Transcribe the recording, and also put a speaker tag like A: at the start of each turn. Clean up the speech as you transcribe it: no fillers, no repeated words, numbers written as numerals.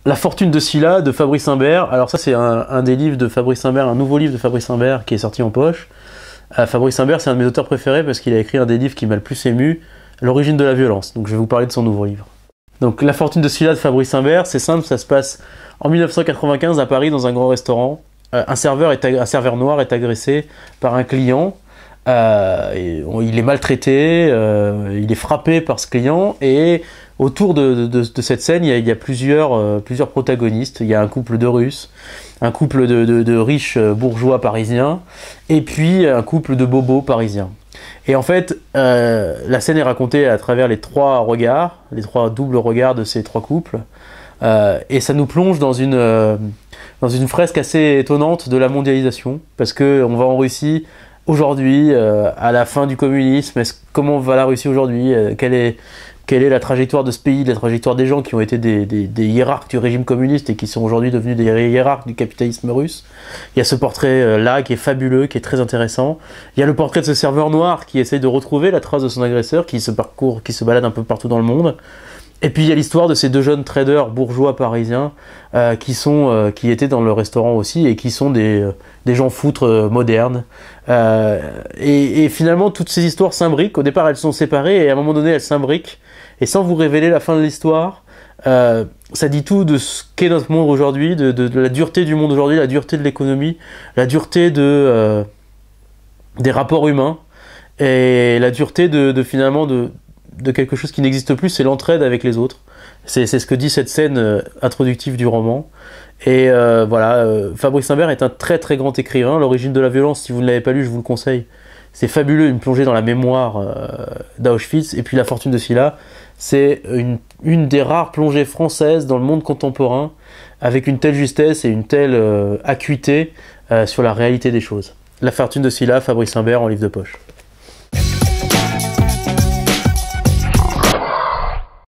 A: La fortune de Scylla de Fabrice Imbert. Alors ça c'est un des livres de Fabrice Imbert, un nouveau livre de Fabrice Imbert qui est sorti en poche. Fabrice Imbert c'est un de mes auteurs préférés parce qu'il a écrit un des livres qui m'a le plus ému, L'origine de la violence. Donc je vais vous parler de son nouveau livre. Donc La fortune de Scylla de Fabrice Imbert, c'est simple, ça se passe en 1995 à Paris dans un grand restaurant. Un serveur noir est agressé par un client. Il est maltraité, il est frappé par ce client et autour de cette scène, il y a plusieurs protagonistes. Il y a un couple de Russes, un couple de riches bourgeois parisiens, et puis un couple de bobos parisiens. Et en fait, la scène est racontée à travers les trois doubles regards de ces trois couples, et ça nous plonge dans une fresque assez étonnante de la mondialisation, parce que on va en Russie aujourd'hui, à la fin du communisme. Comment va la Russie aujourd'hui? Quelle est la trajectoire de ce pays, la trajectoire des gens qui ont été des hiérarques du régime communiste et qui sont aujourd'hui devenus des hiérarques du capitalisme russe? Il y a ce portrait-là qui est fabuleux, qui est très intéressant. Il y a le portrait de ce serveur noir qui essaye de retrouver la trace de son agresseur, qui se balade un peu partout dans le monde. Et puis il y a l'histoire de ces deux jeunes traders bourgeois parisiens qui étaient dans le restaurant aussi et qui sont des gens foutres modernes. Et finalement, toutes ces histoires s'imbriquent. Au départ, elles sont séparées et à un moment donné, elles s'imbriquent. Et sans vous révéler la fin de l'histoire, ça dit tout de ce qu'est notre monde aujourd'hui, de la dureté du monde aujourd'hui, la dureté de l'économie, la dureté des rapports humains et la dureté finalement de quelque chose qui n'existe plus, c'est l'entraide avec les autres. C'est ce que dit cette scène introductive du roman. Et voilà, Fabrice Imbert est un très très grand écrivain. L'origine de la violence, si vous ne l'avez pas lu, je vous le conseille. C'est fabuleux, une plongée dans la mémoire d'Auschwitz. Et puis La fortune de Scylla, c'est une des rares plongées françaises dans le monde contemporain, avec une telle justesse et une telle acuité sur la réalité des choses. La fortune de Scylla, Fabrice Imbert en livre de poche.